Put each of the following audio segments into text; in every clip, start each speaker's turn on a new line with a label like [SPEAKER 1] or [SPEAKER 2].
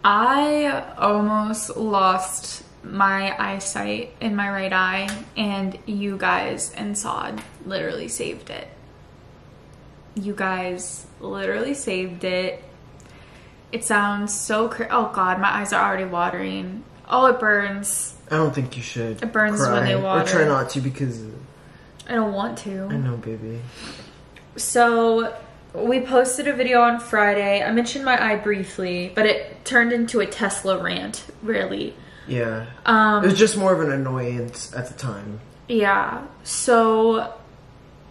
[SPEAKER 1] I almost lost my eyesight in my right eye, and you guys and Saud literally saved it. You guys literally saved it. It sounds so oh god, my eyes are already watering. Oh, it burns.
[SPEAKER 2] I don't think you should.
[SPEAKER 1] It burns
[SPEAKER 2] cry.
[SPEAKER 1] when they water.
[SPEAKER 2] Or try not to, because
[SPEAKER 1] I don't want to.
[SPEAKER 2] I know, baby.
[SPEAKER 1] So we posted a video on Friday. I mentioned my eye briefly, but it turned into a Tesla rant, really.
[SPEAKER 2] Yeah. It was just more of an annoyance at the time.
[SPEAKER 1] Yeah. So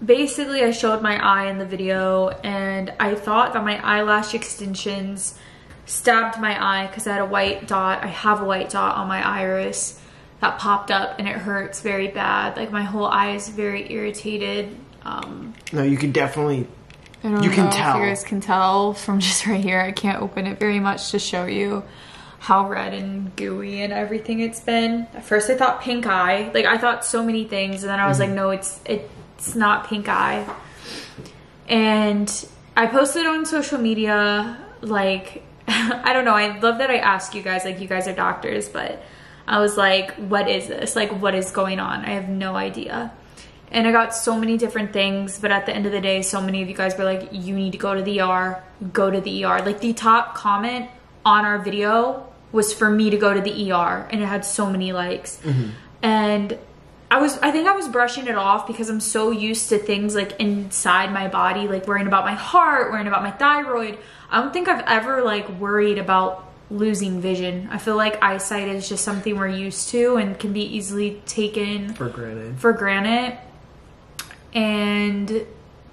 [SPEAKER 1] basically I showed my eye in the video, and I thought that my eyelash extensions stabbed my eye because I had a white dot. I have a white dot on my iris that popped up, and it hurts very bad. Like, my whole eye is very irritated.
[SPEAKER 2] No, you can definitely...
[SPEAKER 1] I don't know if you guys can tell from just right here. I can't open it very much to show you how red and gooey and everything it's been. At first I thought pink eye. Like, I thought so many things, and then I was like, no, it's not pink eye. And I posted on social media, like, I don't know, I love that I ask you guys, like, you guys are doctors, but I was like, what is this? Like, what is going on? I have no idea. And I got so many different things, but at the end of the day, so many of you guys were like, you need to go to the ER, go to the ER. Like, the top comment on our video was for me to go to the ER, and it had so many likes. And I think I was brushing it off because I'm so used to things like inside my body, like worrying about my heart, worrying about my thyroid. I don't think I've ever like worried about losing vision. I feel like eyesight is just something we're used to and can be easily taken for granted. And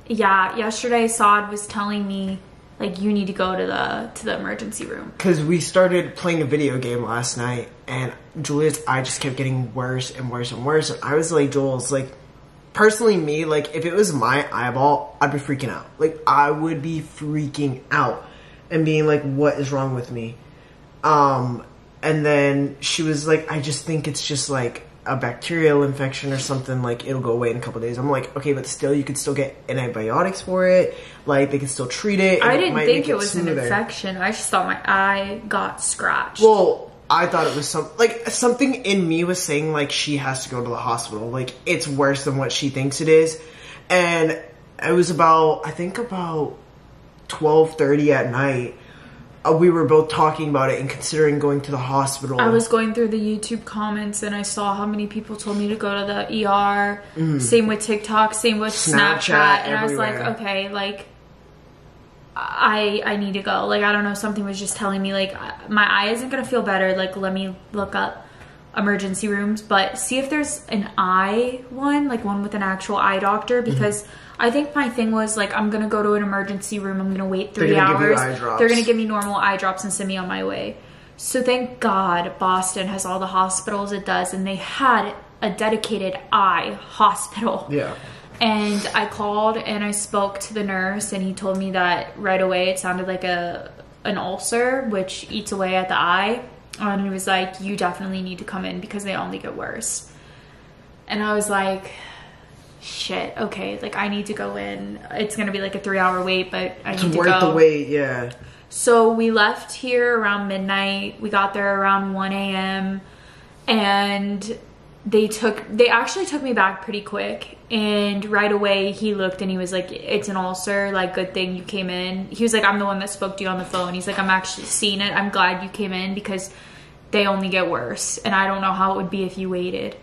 [SPEAKER 1] yeah, yesterday Saud was telling me, like, you need to go to the emergency room. Because
[SPEAKER 2] we started playing a video game last night, and Julia's eye just kept getting worse and worse and worse. And I was like, Jules, like, personally me, like, if it was my eyeball, I'd be freaking out. Like, I would be freaking out and being like, what is wrong with me? And then she was like, I just think it's just like a bacterial infection or something, like it'll go away in a couple of days. I'm like, okay, but still, you could still get antibiotics for it. Like, they can still treat it.
[SPEAKER 1] I didn't think it was an infection. I just thought my eye got scratched.
[SPEAKER 2] Well, I thought it was something in me was saying, like, she has to go to the hospital. Like, it's worse than what she thinks it is. And it was I think about 12:30 at night. We were both talking about it and considering going to the hospital.
[SPEAKER 1] I was going through the YouTube comments, and I saw how many people told me to go to the ER. Same with TikTok, same with Snapchat. And I was like, okay, like, I need to go. Like, I don't know, something was just telling me, like, my eye isn't going to feel better. Like, let me look up emergency rooms. But see if there's an eye one, like one with an actual eye doctor. Because I think my thing was, like, I'm going to go to an emergency room. I'm going to wait 3 hours. They're going to give me normal eye drops and send me on my way. So thank God Boston has all the hospitals it does. And they had a dedicated eye hospital.
[SPEAKER 2] Yeah.
[SPEAKER 1] And I called and I spoke to the nurse, and he told me that right away it sounded like an ulcer, which eats away at the eye. And he was like, you definitely need to come in because they only get worse. And I was like, shit, okay, like, I need to go in. It's gonna be like a 3-hour wait, but I need to go. It's
[SPEAKER 2] worth the wait, yeah.
[SPEAKER 1] So we left here around midnight. We got there around 1 a.m. and they actually took me back pretty quick. And right away he looked and he was like, it's an ulcer, like, good thing you came in. He was like, I'm the one that spoke to you on the phone. He's like, I'm actually seeing it. I'm glad you came in because they only get worse, and I don't know how it would be if you waited.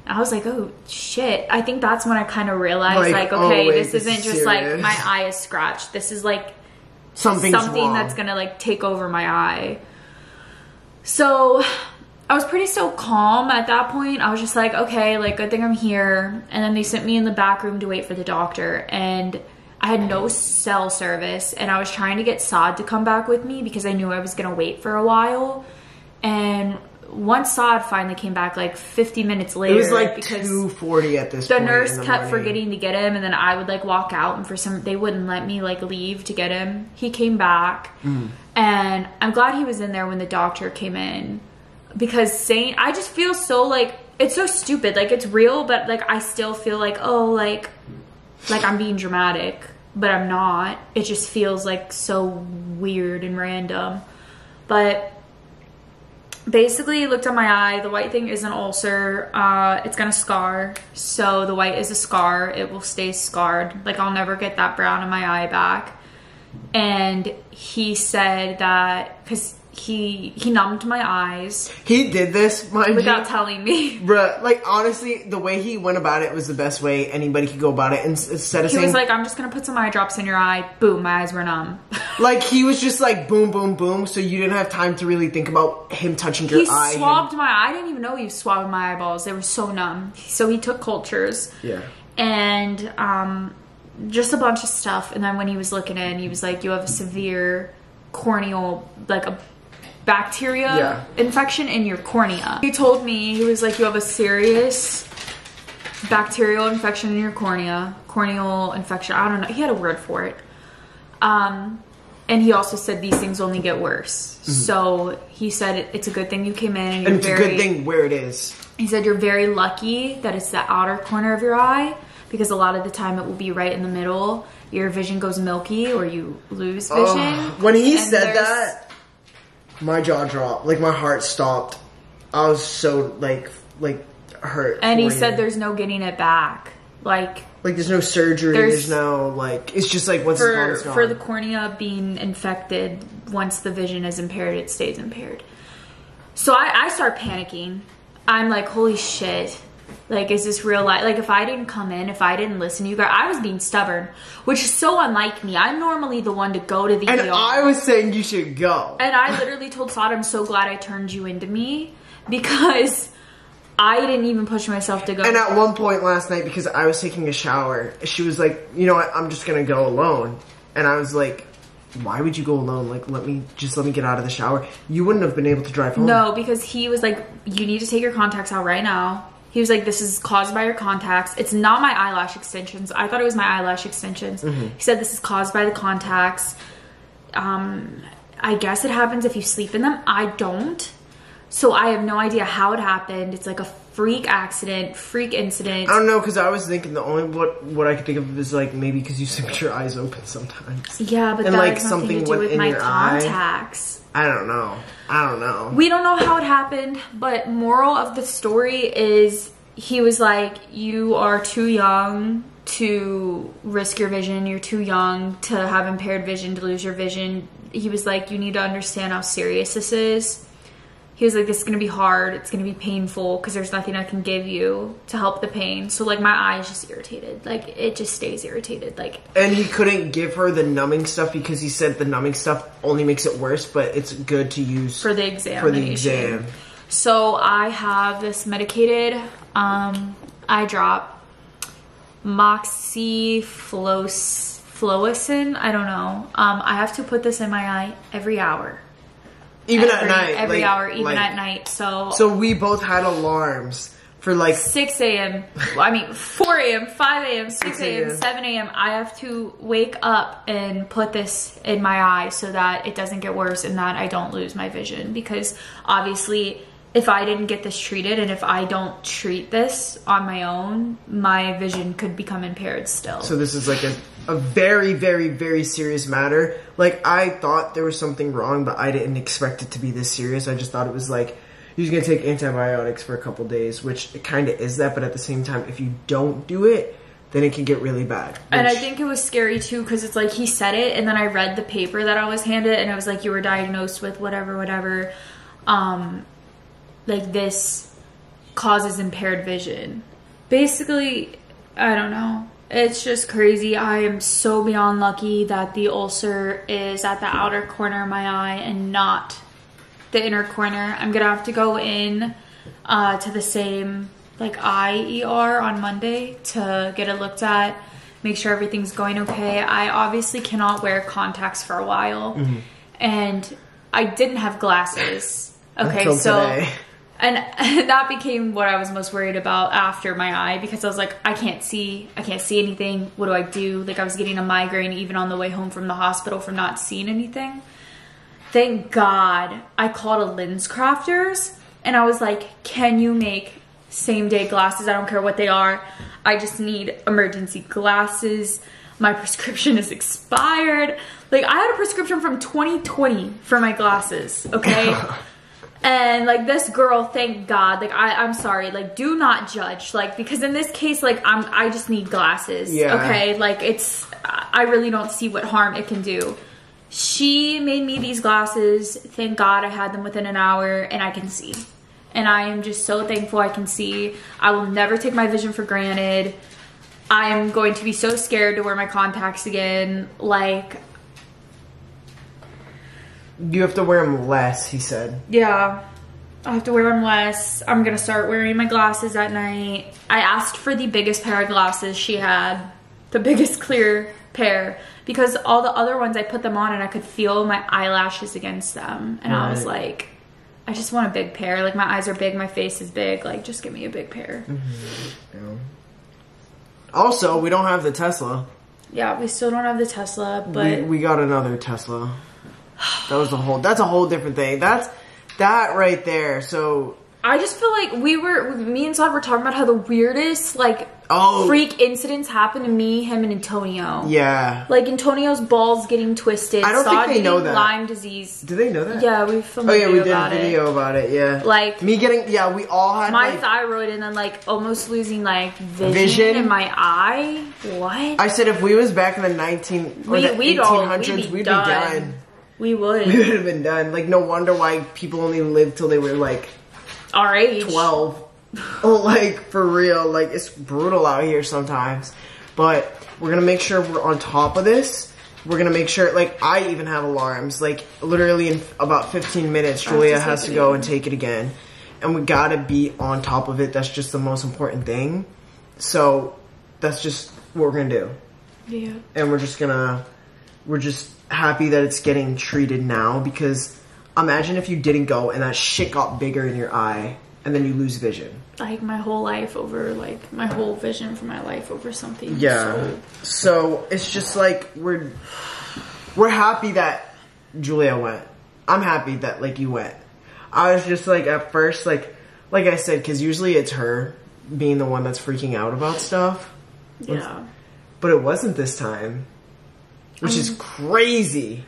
[SPEAKER 1] I was like, oh shit. I think that's when I kind of realized, like, okay, this isn't just serious. Like my eye is scratched. This is like something that's gonna like take over my eye. So I was pretty still calm at that point. I was just like, okay, like, good thing I'm here. And then they sent me in the back room to wait for the doctor, and I had no cell service, and I was trying to get Saud to come back with me because I knew I was gonna wait for a while. And once Saud finally came back, like 50 minutes later,
[SPEAKER 2] it was like 2:40 at this point.
[SPEAKER 1] The nurse kept forgetting to get him, and then I would like walk out, and they wouldn't let me like leave to get him. He came back, and I'm glad he was in there when the doctor came in, because I just feel so like, it's so stupid. Like, it's real, but like I still feel like, oh, like I'm being dramatic, but I'm not. It just feels like so weird and random. But basically he looked at my eye. The white thing is an ulcer. It's gonna scar. So the white is a scar. It will stay scarred. Like I'll never get that brown in my eye back. And he said that because he numbed my eyes.
[SPEAKER 2] He did this, mind
[SPEAKER 1] without telling me.
[SPEAKER 2] Bruh, like honestly, the way he went about it was the best way anybody could go about it. And instead of saying,
[SPEAKER 1] he was like, I'm just gonna put some eye drops in your eye. Boom, my eyes were numb.
[SPEAKER 2] Like he was just like boom, boom, boom. So you didn't have time to really think about him touching your eye.
[SPEAKER 1] He swabbed my eye. I didn't even know he was swabbing my eyeballs. They were so numb. So he took cultures.
[SPEAKER 2] Yeah.
[SPEAKER 1] And just a bunch of stuff. And then when he was looking in, he was like, you have a severe corneal, like a bacteria infection in your cornea. He told me, he was like, you have a serious bacterial infection in your cornea. Corneal infection. I don't know. He had a word for it. And he also said these things only get worse. Mm-hmm. So he said it's a good thing you came in.
[SPEAKER 2] And it's a good thing where it is.
[SPEAKER 1] He said you're very lucky that it's the outer corner of your eye, because a lot of the time it will be right in the middle. Your vision goes milky or you lose vision.
[SPEAKER 2] When he said that, my jaw dropped. Like my heart stopped. I was so like hurt.
[SPEAKER 1] And he said there's no getting it back. Like
[SPEAKER 2] there's no surgery. There's no like. It's just like once it's gone, it's gone.
[SPEAKER 1] For the cornea being infected, once the vision is impaired, it stays impaired. So I start panicking. I'm like, holy shit. Like, is this real life? Like, if I didn't come in, if I didn't listen to you guys, I was being stubborn, which is so unlike me. I'm normally the one to go to the ER.
[SPEAKER 2] And I was saying you should go.
[SPEAKER 1] And I literally told Saud, I'm so glad I turned you into me, because I didn't even push myself to go.
[SPEAKER 2] And at one point last night, because I was taking a shower, she was like, you know what, I'm just going to go alone. And I was like, why would you go alone? Like, let me get out of the shower. You wouldn't have been able to drive home.
[SPEAKER 1] No, because he was like, you need to take your contacts out right now. He was like, this is caused by your contacts. It's not my eyelash extensions. I thought it was my eyelash extensions. Mm-hmm. He said, this is caused by the contacts. I guess it happens if you sleep in them. I don't. So I have no idea how it happened. It's like a freak accident, freak incident.
[SPEAKER 2] I don't know, because I was thinking the only what I could think of is like maybe because you sleep with your eyes open sometimes.
[SPEAKER 1] Yeah, but
[SPEAKER 2] and
[SPEAKER 1] that
[SPEAKER 2] like
[SPEAKER 1] has
[SPEAKER 2] something
[SPEAKER 1] nothing to do
[SPEAKER 2] went
[SPEAKER 1] with
[SPEAKER 2] in
[SPEAKER 1] my
[SPEAKER 2] your
[SPEAKER 1] contacts.
[SPEAKER 2] Eye. I don't know.
[SPEAKER 1] We don't know how it happened, but moral of the story is he was like, you are too young to risk your vision. You're too young to have impaired vision, to lose your vision. He was like, you need to understand how serious this is. He was like, this is going to be hard. It's going to be painful because there's nothing I can give you to help the pain. So like my eye is just irritated. Like it just stays irritated. Like,
[SPEAKER 2] and he couldn't give her the numbing stuff because he said the numbing stuff only makes it worse, but it's good to use
[SPEAKER 1] for the exam. So I have this medicated eye drop, moxifloxacin. I don't know. I have to put this in my eye every hour.
[SPEAKER 2] Even at night.
[SPEAKER 1] Every hour, even at night.
[SPEAKER 2] So we both had alarms for like
[SPEAKER 1] 6 a.m. I mean 4 a.m., 5 a.m., 6 a.m., 7 a.m. I have to wake up and put this in my eye so that it doesn't get worse and that I don't lose my vision. Because obviously if I didn't get this treated and if I don't treat this on my own, my vision could become impaired still. So
[SPEAKER 2] this is like a very, very, very serious matter. Like, I thought there was something wrong, but I didn't expect it to be this serious. I just thought it was like, you're just gonna take antibiotics for a couple days, which it kind of is that, but at the same time, if you don't do it, then it can get really bad.
[SPEAKER 1] And I think it was scary too, because it's like, he said it, and then I read the paper that I was handed, and it was like, you were diagnosed with whatever. Like, this causes impaired vision. Basically, I don't know. It's just crazy. I am so beyond lucky that the ulcer is at the outer corner of my eye and not the inner corner. I'm gonna have to go in to the same like eye ER on Monday to get it looked at, make sure everything's going okay. I obviously cannot wear contacts for a while, and I didn't have glasses. Okay,
[SPEAKER 2] until
[SPEAKER 1] so
[SPEAKER 2] today.
[SPEAKER 1] And that became what I was most worried about after my eye, because I was like, I can't see anything. What do I do? Like, I was getting a migraine even on the way home from the hospital from not seeing anything. Thank God I called a lens crafters and I was like, can you make same day glasses? I don't care what they are. I just need emergency glasses. My prescription is expired. Like, I had a prescription from 2020 for my glasses, okay? And like this girl, thank God, like I'm sorry, like do not judge, like, because in this case, like I just need glasses.
[SPEAKER 2] Yeah.
[SPEAKER 1] Okay, like I really don't see what harm it can do. She made me these glasses. Thank God I had them within an hour and I can see. And I am just so thankful I can see. I will never take my vision for granted. I am going to be so scared to wear my contacts again. Like,
[SPEAKER 2] you have to wear them less, he said.
[SPEAKER 1] Yeah, I have to wear them less. I'm gonna start wearing my glasses at night. I asked for the biggest pair of glasses she had, the biggest clear pair, because all the other ones I put them on and I could feel my eyelashes against them. And I was like, I just want a big pair. Like, my eyes are big, my face is big. Like, just give me a big pair.
[SPEAKER 2] Yeah. Also, we don't have the Tesla.
[SPEAKER 1] Yeah, we still don't have the Tesla, but
[SPEAKER 2] we got another Tesla. That's a whole different thing. That's that right there. So
[SPEAKER 1] I just feel like me and Saud were talking about how the weirdest, like, freak incidents happened to me, him, and Antonio.
[SPEAKER 2] Yeah.
[SPEAKER 1] Like, Antonio's balls getting twisted.
[SPEAKER 2] I don't think they know that.
[SPEAKER 1] Lyme disease.
[SPEAKER 2] Do they know that?
[SPEAKER 1] Yeah, we filmed a video about it.
[SPEAKER 2] We did a video about it, yeah.
[SPEAKER 1] Like,
[SPEAKER 2] me getting, we all had,
[SPEAKER 1] my thyroid, and then, like, almost losing, like, vision in my eye. What?
[SPEAKER 2] I said if we was back in the 1800s, we'd be done.
[SPEAKER 1] We would.
[SPEAKER 2] We would have been done. Like, no wonder why people only lived till they were, like,
[SPEAKER 1] our age.
[SPEAKER 2] 12. Oh, like, for real. Like, it's brutal out here sometimes. But we're going to make sure we're on top of this. We're going to make sure, like, I even have alarms. Like, literally in about 15 minutes, Julia has to go and take it again. And we got to be on top of it. That's just the most important thing. So, that's just what we're going to do.
[SPEAKER 1] Yeah.
[SPEAKER 2] And we're just happy that it's getting treated now, because imagine if you didn't go and that shit got bigger in your eye and then you lose vision.
[SPEAKER 1] Like, my whole life over, like, my whole vision for my life over something.
[SPEAKER 2] Yeah. So it's just like, we're happy that Julia went. I'm happy that, like, you went. I was just, like, at first, like I said, because usually it's her being the one that's freaking out about stuff.
[SPEAKER 1] Yeah.
[SPEAKER 2] But it wasn't this time. Which is crazy.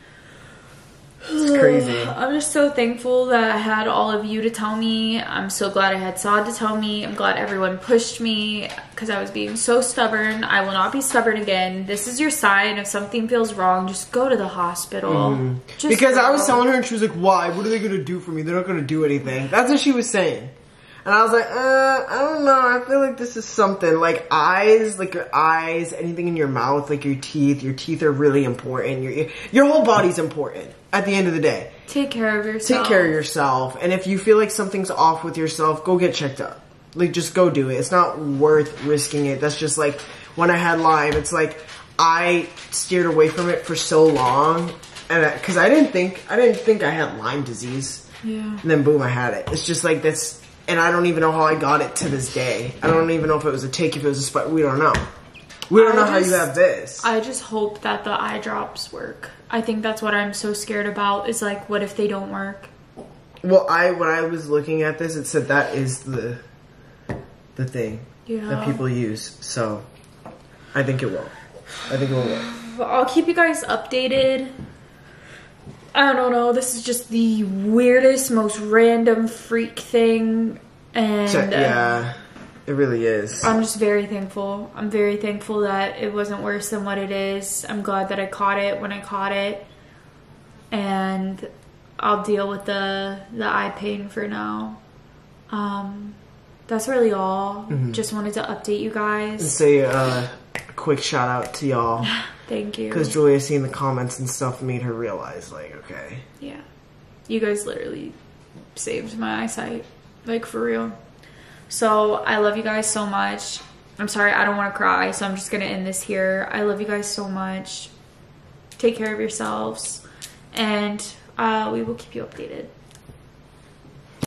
[SPEAKER 2] It's crazy.
[SPEAKER 1] I'm just so thankful that I had all of you to tell me. I'm so glad I had Saud to tell me. I'm glad everyone pushed me, because I was being so stubborn. I will not be stubborn again. This is your sign. If something feels wrong, just go to the hospital.
[SPEAKER 2] Because I was telling her and she was like, why? What are they going to do for me? They're not going to do anything. That's what she was saying. And I was like, I don't know. I feel like this is something. Like eyes, like your eyes, anything in your mouth, like your teeth. Your teeth are really important. Your whole body's important at the end of the day.
[SPEAKER 1] Take care of yourself.
[SPEAKER 2] Take care of yourself. And if you feel like something's off with yourself, go get checked up. Like, just go do it. It's not worth risking it. That's just like when I had Lyme. It's like I steered away from it for so long, and because I didn't think I had Lyme disease.
[SPEAKER 1] Yeah.
[SPEAKER 2] And then boom, I had it. It's just like this. And I don't even know how I got it to this day. I don't even know if it was a tick, if it was a spot. We don't know. We don't know how you have this.
[SPEAKER 1] I just hope that the eye drops work. I think that's what I'm so scared about, is like, what if they don't work?
[SPEAKER 2] Well, when I was looking at this, it said that is the thing that people use. So I think it will. I think it will work.
[SPEAKER 1] I'll keep you guys updated. I don't know, this is just the weirdest, most random freak thing, and
[SPEAKER 2] yeah, it really is.
[SPEAKER 1] I'm just very thankful. I'm very thankful that it wasn't worse than what it is. I'm glad that I caught it when I caught it, and I'll deal with the eye pain for now. That's really all. Just wanted to update you guys.
[SPEAKER 2] And say a quick shout out to y'all.
[SPEAKER 1] Thank you.
[SPEAKER 2] Because Julia seeing the comments and stuff made her realize, like, okay.
[SPEAKER 1] Yeah. You guys literally saved my eyesight. Like, for real. So, I love you guys so much. I'm sorry, I don't want to cry, so I'm just going to end this here. I love you guys so much. Take care of yourselves. And we will keep you updated.